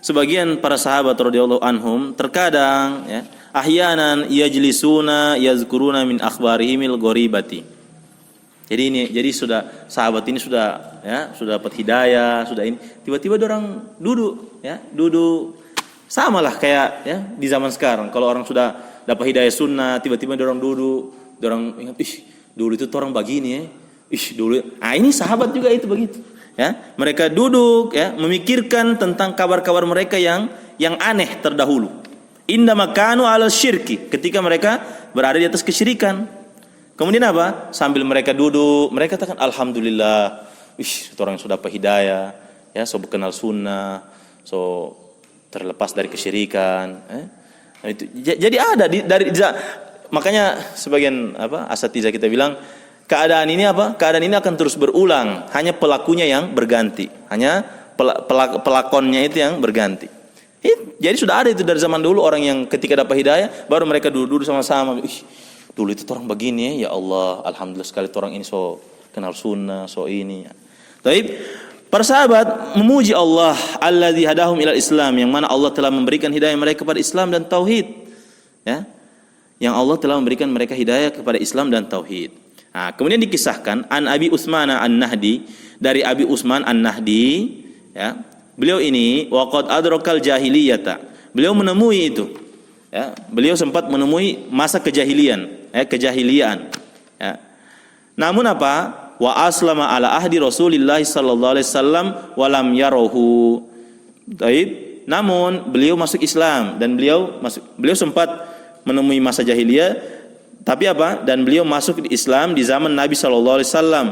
sebagian para sahabat radhiyallahu anhum terkadang, ya, ahyanan yajlisuna yazkuruna min akhbarihimil gharibati. Jadi sudah sahabat ini sudah dapat hidayah, sudah ini tiba-tiba orang duduk samalah kayak, ya, di zaman sekarang kalau orang sudah dapat hidayah sunnah tiba-tiba orang duduk, orang ingat dulu itu orang begini, ya. Dulu. Ini sahabat juga itu begitu. Ya, mereka duduk, ya, memikirkan tentang kabar-kabar mereka yang aneh terdahulu. Indama kanu ala syirki, ketika mereka berada di atas kesyirikan. Kemudian apa? Sambil mereka duduk, mereka katakan alhamdulillah, orang yang sudah dapat hidayah, ya, so kenal sunnah, so terlepas dari kesyirikan. Nah, itu jadi ada makanya sebagian asatidzah kita bilang keadaan ini akan terus berulang, hanya pelakunya yang berganti, hanya pelakonnya itu yang berganti. Jadi sudah ada itu dari zaman dulu, orang yang ketika dapat hidayah baru mereka duduk sama-sama, dulu itu orang begini, ya Allah, alhamdulillah sekali orang ini so kenal sunnah, so ini. Baik, para sahabat memuji Allah alladzi hadahum ilal Islam, yang mana Allah telah memberikan hidayah mereka kepada Islam dan tauhid, ya. Yang Allah telah memberikan mereka hidayah kepada Islam dan tauhid. Nah, kemudian dikisahkan an Abi Utsman An-Nahdi, dari Abi Utsman An-Nahdi, ya. Beliau ini waqad adrakal jahiliyata. Beliau menemui itu. Ya, beliau sempat menemui masa kejahilian, kejahilian. Ya. Namun apa? Wa aslama ala ahdi Rasulillah sallallahu alaihi wasallam wa lam yarahu. Baik. Namun beliau masuk Islam dan beliau sempat menemui masa jahiliyah, tapi apa? Dan beliau masuk di Islam di zaman Nabi sallallahu alaihi wasallam.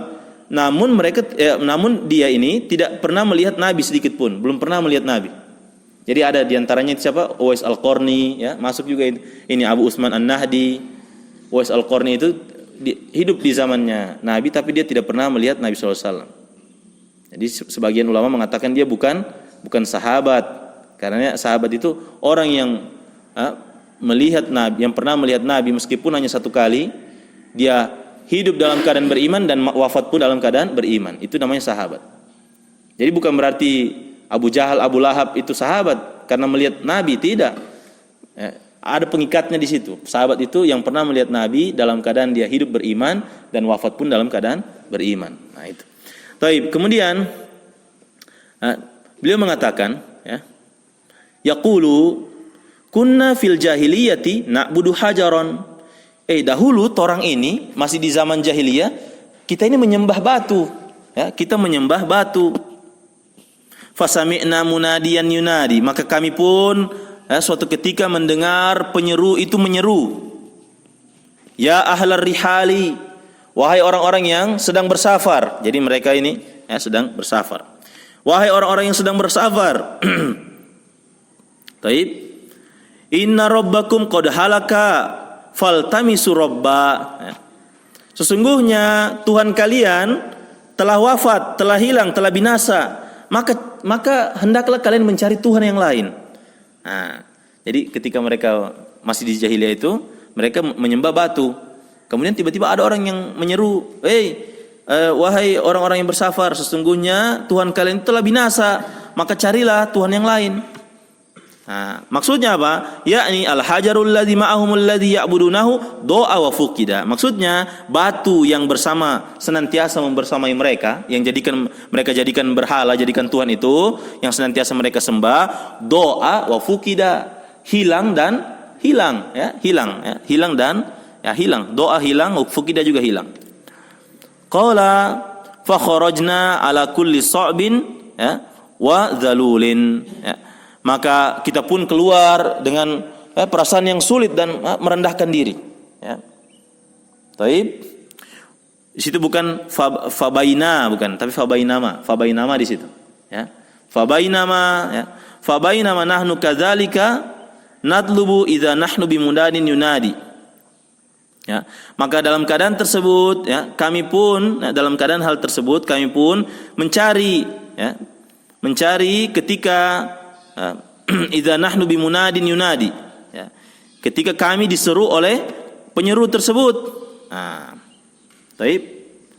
Namun dia ini tidak pernah melihat Nabi sedikit pun, belum pernah melihat Nabi. Jadi ada di antaranya siapa? Uwais Al-Qarni, ya, masuk juga ini Abu Utsman An-Nahdi. Uwais Al-Qarni itu hidup di zamannya Nabi, tapi dia tidak pernah melihat Nabi sallallahu alaihi wasallam. Jadi sebagian ulama mengatakan dia bukan sahabat, karena sahabat itu orang yang melihat Nabi, yang pernah melihat Nabi meskipun hanya satu kali, dia hidup dalam keadaan beriman dan wafat pun dalam keadaan beriman. Itu namanya sahabat. Jadi bukan berarti Abu Jahal, Abu Lahab itu sahabat karena melihat Nabi, tidak. Ada pengikatnya di situ. Sahabat itu yang pernah melihat Nabi dalam keadaan dia hidup beriman dan wafat pun dalam keadaan beriman. Nah itu. Baik, kemudian beliau mengatakan, ya, yaqulu kunna fil jahiliyati na'budu hajaron. Dahulu orang ini masih di zaman jahiliyah, kita ini menyembah batu, ya, kita menyembah batu. Fasami'na munadiyan yunadi, maka kami pun suatu ketika mendengar penyeru itu menyeru, ya ahlar rihali, wahai orang-orang yang sedang bersafar. Jadi mereka ini sedang bersafar. Wahai orang-orang yang sedang bersafar. Taib. Inna rabbakum qad halaka faltamisu robba. Sesungguhnya Tuhan kalian telah wafat, telah hilang, telah binasa. Maka hendaklah kalian mencari Tuhan yang lain. Nah, jadi ketika mereka masih di jahiliyah itu, mereka menyembah batu. Kemudian tiba-tiba ada orang yang menyeru, wahai orang-orang yang bersafar, sesungguhnya Tuhan kalian telah binasa, maka carilah Tuhan yang lain. Nah, maksudnya apa? Yakni al-hajarul ladzi ma'ahumul ladzi ya'budunahu do'a wa fuqida. Maksudnya batu yang senantiasa membersamai mereka, yang mereka jadikan berhala, jadikan Tuhan itu, yang senantiasa mereka sembah, do'a wa fuqida, hilang dan hilang, ya, hilang dan hilang. Doa hilang, fuqida juga hilang. Qala fa kharajna ala kulli sa'bin, ya, wa dzalulin, ya. Maka kita pun keluar dengan perasaan yang sulit dan merendahkan diri. Ya. Taib. Di situ bukan fabaina, bukan, tapi fabainama di situ. Ya. Fabainama nahnu kadzalika natlubu idza nahnu bimunadin yunadi. Ya. Maka dalam keadaan tersebut, ya, kami pun dalam keadaan hal tersebut kami pun mencari, ya, mencari ketika idza nahnu bimunadin yunadi, ya, ketika kami diseru oleh penyeru tersebut. Nah, taib.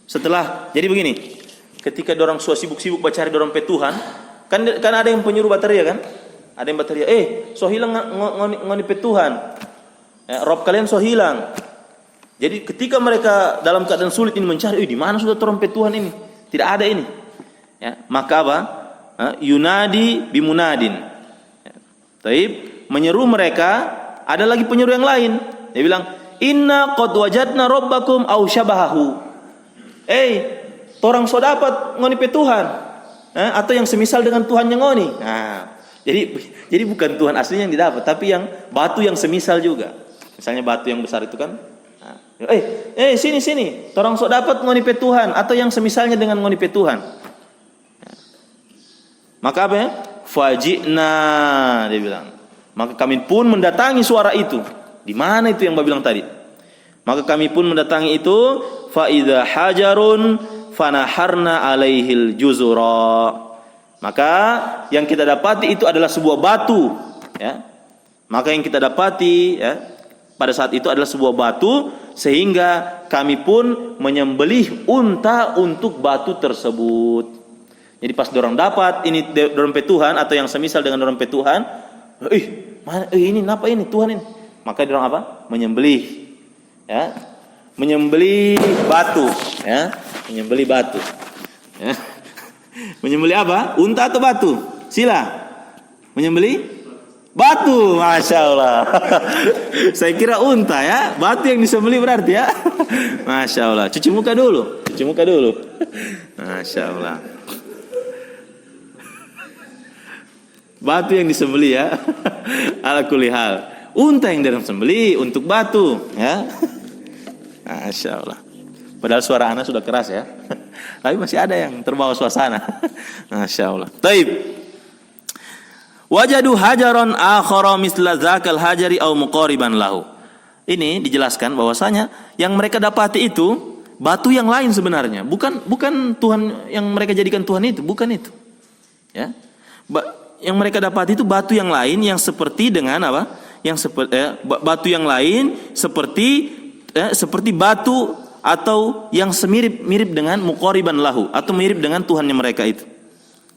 Setelah, jadi begini, ketika dorang sibuk-sibuk mencari dorang petuhan, kan ada yang penyeru bataria kan? Ada yang bataria, so hilang ngoni petuhan. Ya, Rob kalian so hilang. Jadi ketika mereka dalam keadaan sulit ini mencari, di mana sudah dorang petuhan ini? Tidak ada ini. Ya, maka apa? Yunadi bimunadin. Taib, menyeru mereka, ada lagi penyeru yang lain. Dia bilang, inna qad wajadna rabbakum aw syabahahu. Torang so dapat ngoni petuhan, atau yang semisal dengan Tuhan yang ngoni. Nah, jadi bukan Tuhan aslinya yang didapat, tapi yang batu yang semisal juga. Misalnya batu yang besar itu kan. Sini, torang so dapat ngoni petuhan atau yang semisalnya dengan ngoni petuhan. Maka apa ya? Fajina, dia bilang. Maka kami pun mendatangi suara itu. Di mana itu yang Mbak bilang tadi? Maka kami pun mendatangi itu. Fa idza hajarun fanaharna alaihil juzura. Maka yang kita dapati itu adalah sebuah batu, ya. Maka yang kita dapati, ya, pada saat itu adalah sebuah batu, sehingga kami pun menyembelih unta untuk batu tersebut. Jadi pas dorang dapat ini dorang petuhan atau yang semisal dengan dorang petuhan, mana ini napa ini Tuhan ini? Maka dorang apa? Menyembelih. Ya. menyembeli batu, ya, menyembeli batu. Ya. Menyembeli apa? Unta atau batu? Sila. Menyembeli batu, masya Allah. Saya kira unta ya, batu yang disembeli berarti ya. Masya Allah. Cuci muka dulu, cuci muka dulu. Masya Allah. Batu yang disembeli ya. Ala kulli hal. Unta yang disembeli untuk batu, ya. Masya Allah. Padahal suara anak sudah keras ya. Tapi masih ada yang terbawa suasana. Masya Allah. Taib. Wajadu hajaron akhara misla zakal hajari au muqariban lahu. Ini dijelaskan bahwasanya yang mereka dapati itu batu yang lain sebenarnya, bukan Tuhan yang mereka jadikan Tuhan itu, bukan itu. Ya. Yang mereka dapati itu batu yang lain yang seperti dengan apa? Batu yang lain seperti batu atau yang mirip dengan muqariban lahu atau mirip dengan Tuhannya mereka itu.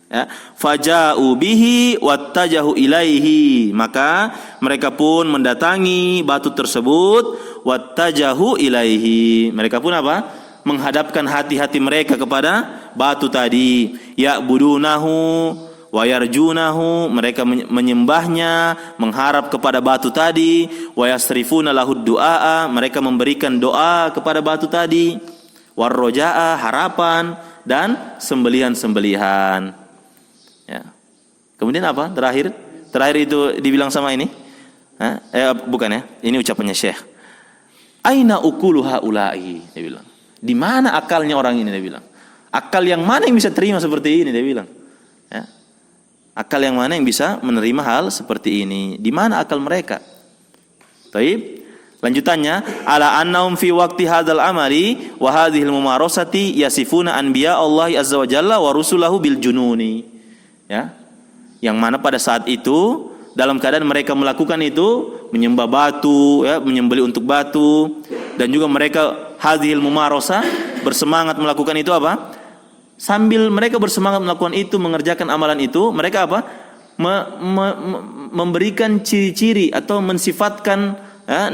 Ya, faja'u bihi wattajahu ilaihi, maka mereka pun mendatangi batu tersebut, wattajahu ilaihi, mereka pun apa? Menghadapkan hati-hati mereka kepada batu tadi, ya'budunahu wa yarjunahu, mereka menyembahnya, mengharap kepada batu tadi, wa yasrifuna lahu du'a, mereka memberikan doa kepada batu tadi, warroja'a, harapan, dan sembelihan-sembelihan. Ya. Kemudian apa? Terakhir itu dibilang sama ini? Bukan ya? Ini ucapannya Syekh. Aina ukulu haula'i, dia bilang. Di mana akalnya orang ini, dia bilang. Akal yang mana yang bisa terima seperti ini, dia bilang. Ya. Akal yang mana yang bisa menerima hal seperti ini? Di mana akal mereka? Taib. Lanjutannya, ala annahum fi waqti hadzal amali wa hadhil mumarasati yasifuna anbiya Allah azza wa jalla wa rusulahu bil jununi. Ya, yang mana pada saat itu dalam keadaan mereka melakukan itu, menyembah batu, ya, menyembelih untuk batu, dan juga mereka hadhil mumarasah, bersemangat melakukan itu apa? Sambil mereka bersemangat melakukan itu, mengerjakan amalan itu, mereka apa? Memberikan ciri-ciri atau mensifatkan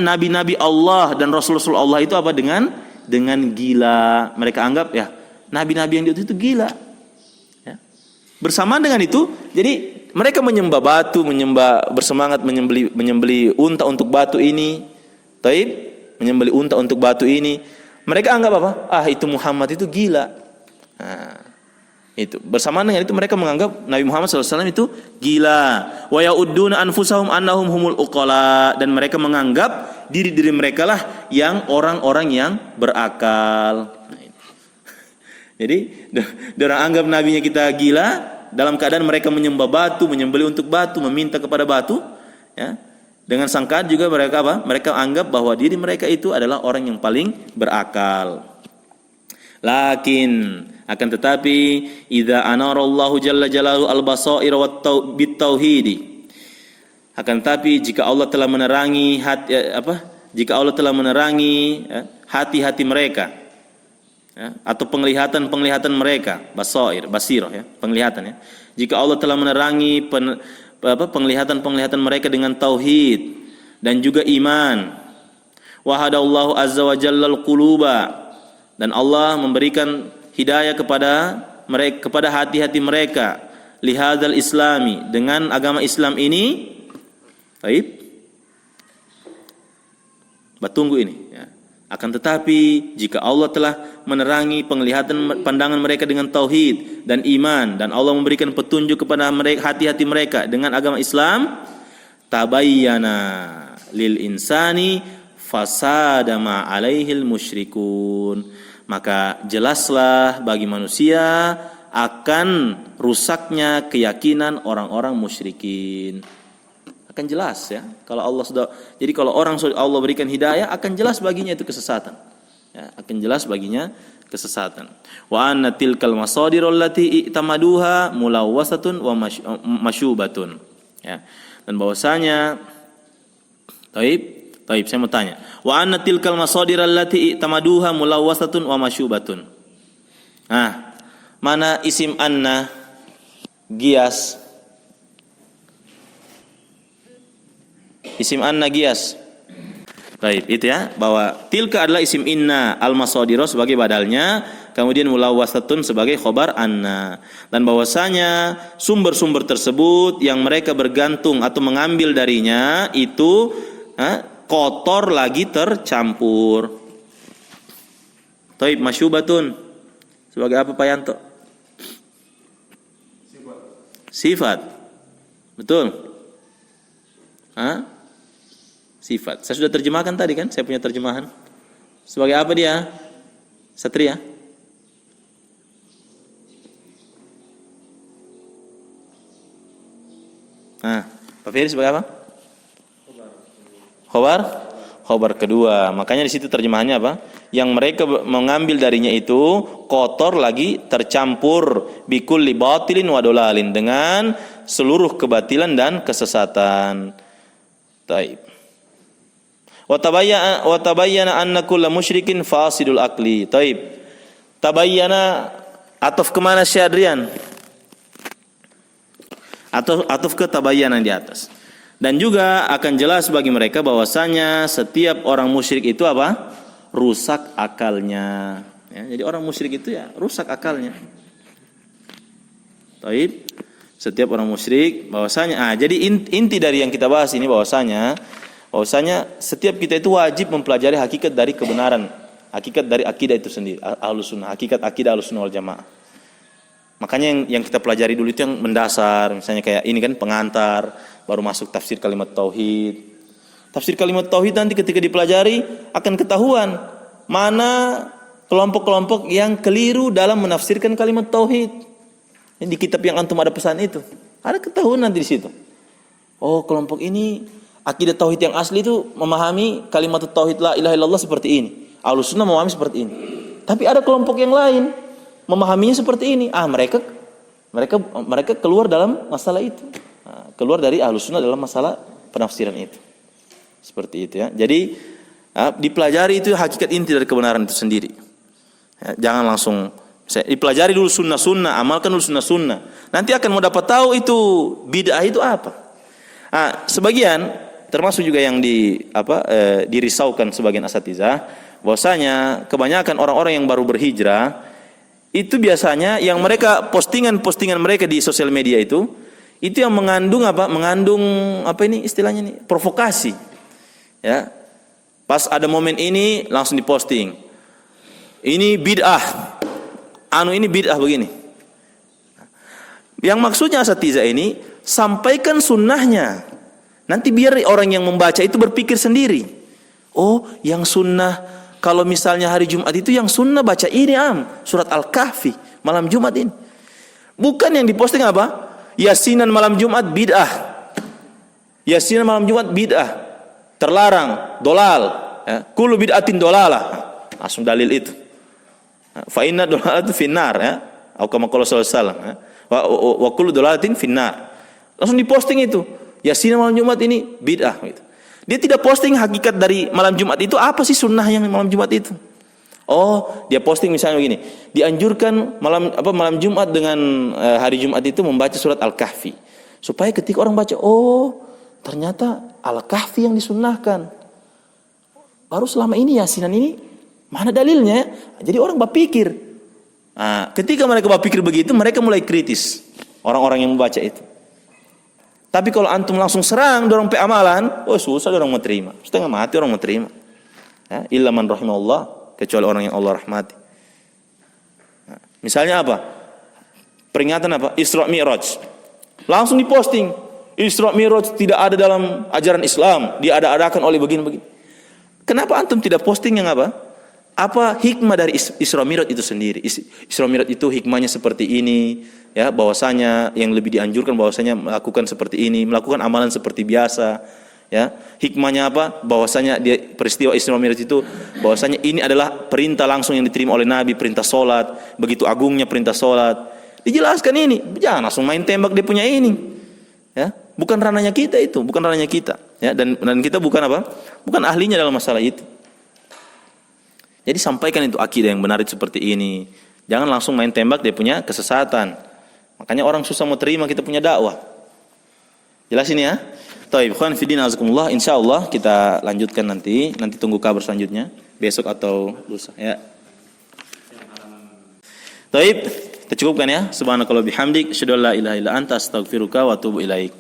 nabi-nabi Allah dan rasul-rasul Allah itu apa? Dengan gila. Mereka anggap ya nabi-nabi yang itu gila. Bersamaan dengan itu, jadi mereka menyembah batu, bersemangat menyembeli unta untuk batu ini. Taib, menyembeli unta untuk batu ini. Mereka anggap apa? Itu Muhammad itu gila. Nah, itu. Bersamaan dengan itu mereka menganggap Nabi Muhammad SAW itu gila. Wa ya'udduna anfusahum annahum humul uqala, dan mereka menganggap diri mereka lah yang orang-orang yang berakal. Jadi, orang anggap nabinya kita gila dalam keadaan mereka menyembah batu, menyembelih untuk batu, meminta kepada batu, ya. Dengan sangkaan juga mereka apa? Mereka anggap bahwa diri mereka itu adalah orang yang paling berakal. Lakin akan tetapi idza anarallahu jalla jalaluhu al-basair wat tauhidi. Akan tetapi jika Allah telah menerangi hati-hati mereka, ya, atau penglihatan mereka, basirah ya, penglihatan ya. Jika Allah telah menerangi penglihatan mereka dengan tauhid dan juga iman, wa hadallahu azza wa jalla al-quluba, dan Allah memberikan hidayah kepada hati-hati mereka lihadzal islami, dengan agama Islam ini. Baik. Tunggu ini ya. Akan tetapi jika Allah telah menerangi pandangan mereka dengan tauhid dan iman, dan Allah memberikan petunjuk kepada hati-hati mereka dengan agama Islam, tabayyana lil insani fasada ma alaihil musyrikun, maka jelaslah bagi manusia akan rusaknya keyakinan orang-orang musyrikin. Akan jelas ya, kalau Allah jadi kalau orang Allah berikan hidayah, akan jelas baginya itu kesesatan. Ya, akan jelas baginya kesesatan. Wa anna tilkal masadir allati i'tamaduha mulawwasatun wa masyubatun. Ya. Dan bahwasanya Taib, saya mau tanya. Wa anna tilkal masadir allati i'tamaduha mulawwasatun wa masyubatun. Mana isim anna gias? Isim anna gias. Baik, itu ya, bahwa tilka adalah isim inna, al-masadiro sebagai badalnya, kemudian mulawwasatun sebagai khobar anna. Dan bahwasanya sumber-sumber tersebut yang mereka bergantung atau mengambil darinya itu kotor lagi tercampur. Taib masyubatun sebagai apa Pak Yanto? Sifat. Betul? Sifat. Saya sudah terjemahkan tadi kan? Saya punya terjemahan. Sebagai apa dia? Satria. Pak Ferry sebagai apa? Khobar kedua. Makanya di situ terjemahannya apa? Yang mereka mengambil darinya itu kotor lagi tercampur bikulli batilin wa dolalin, dengan seluruh kebatilan dan kesesatan. Taib. Wa tabayyana anna kulla musyrikin fasidul akli. Taib. Tabayyana atuf kemana Syekh Adrian? Atuf ke tabayyana di atas. Dan juga akan jelas bagi mereka bahwasanya setiap orang musyrik itu apa? Rusak akalnya. Ya, jadi orang musyrik itu ya rusak akalnya. Taib. Setiap orang musyrik bahwasanya jadi inti dari yang kita bahas ini bahwasanya setiap kita itu wajib mempelajari hakikat dari kebenaran, hakikat dari akidah itu sendiri, Ahlussunnah, hakikat akidah Ahlussunnah wal Jamaah. Makanya yang kita pelajari dulu itu yang mendasar, misalnya kayak ini kan pengantar, baru masuk tafsir kalimat tauhid. Tafsir kalimat tauhid nanti ketika dipelajari akan ketahuan mana kelompok-kelompok yang keliru dalam menafsirkan kalimat tauhid. Di kitab yang antum ada pesan itu, ada ketahuan nanti di situ. Oh, kelompok ini akidah tauhid yang asli itu memahami kalimat tauhid la ilaha illallah seperti ini. Ahlussunnah memahami seperti ini. Tapi ada kelompok yang lain memahaminya seperti ini. Mereka keluar dalam masalah itu. Keluar dari Ahlussunnah dalam masalah penafsiran itu. Seperti itu ya. Jadi dipelajari itu hakikat inti dari kebenaran itu sendiri. Ya, jangan langsung dipelajari dulu sunnah-sunnah, amalkan dulu sunnah-sunnah. Nanti akan mau dapat tahu itu bid'ah itu apa. Sebagian termasuk juga yang dirisaukan sebagian asatizah bahwasanya kebanyakan orang-orang yang baru berhijrah itu biasanya yang mereka postingan mereka di sosial media itu yang mengandung istilahnya nih, provokasi. Ya. Pas ada momen ini langsung diposting. Ini bid'ah. Ini bid'ah begini. Yang maksudnya asatizah ini sampaikan sunnahnya. Nanti biar orang yang membaca itu berpikir sendiri. Oh, yang sunnah kalau misalnya hari Jumat itu yang sunnah baca ini surat Al-Kahfi malam Jumat ini. Bukan yang diposting apa? Yasinan malam Jumat bid'ah. Yasinan malam Jumat bid'ah. Terlarang, dolal. Ya. Kullu bid'atin dolalah. Langsung dalil itu. Fa inna dolalatu finnar ya. Atau kama qala sallallahu alaihi wasallam ya. Wa kullu dolalatin finnar. Langsung diposting itu. Yasin malam Jumat ini bid'ah gitu. Dia tidak posting hakikat dari malam Jumat itu apa sih sunnah yang malam Jumat itu. Oh, dia posting misalnya begini. Dianjurkan malam Jumat dengan hari Jumat itu membaca surat Al-Kahfi. Supaya ketika orang baca, oh, ternyata Al-Kahfi yang disunnahkan. Baru selama ini Yasinan ini mana dalilnya? Jadi orang berpikir. Ketika mereka berpikir begitu, mereka mulai kritis. Orang-orang yang membaca itu. Tapi kalau antum langsung serang, dorong pe amalan, susah orang mau terima. Setengah mati orang mau terima. Ya, illa man rahimahullah, kecuali orang yang Allah rahmati. Misalnya apa? Peringatan apa? Isra Mi'raj. Langsung diposting. Isra Mi'raj tidak ada dalam ajaran Islam, diada-adakan oleh begini-begini. Kenapa antum tidak posting yang apa? Apa hikmah dari Isra Mi'raj itu sendiri? Isra Mi'raj itu hikmahnya seperti ini, ya, bahwasanya yang lebih dianjurkan bahwasanya melakukan seperti ini, melakukan amalan seperti biasa, ya. Hikmahnya apa? Bahwasanya peristiwa Isra Mi'raj itu bahwasanya ini adalah perintah langsung yang diterima oleh Nabi, perintah salat, begitu agungnya perintah salat. Dijelaskan ini, jangan langsung main tembak dia punya ini. Ya, bukan ranahnya kita itu, bukan ranahnya kita, ya, dan kita bukan apa? Bukan ahlinya dalam masalah itu. Jadi sampaikan itu akidah yang benar itu seperti ini. Jangan langsung main tembak dia punya kesesatan. Makanya orang susah mau terima kita punya dakwah. Jelas ini ya? Taib, ikhwan fillah azakumullah, insyaallah kita lanjutkan nanti tunggu kabar selanjutnya besok atau lusa ya. Taib, kita cukupkan ya. Subhanakallah bihamdik, asyhadu an la ilaha illa anta astaghfiruka wa atubu ilaik.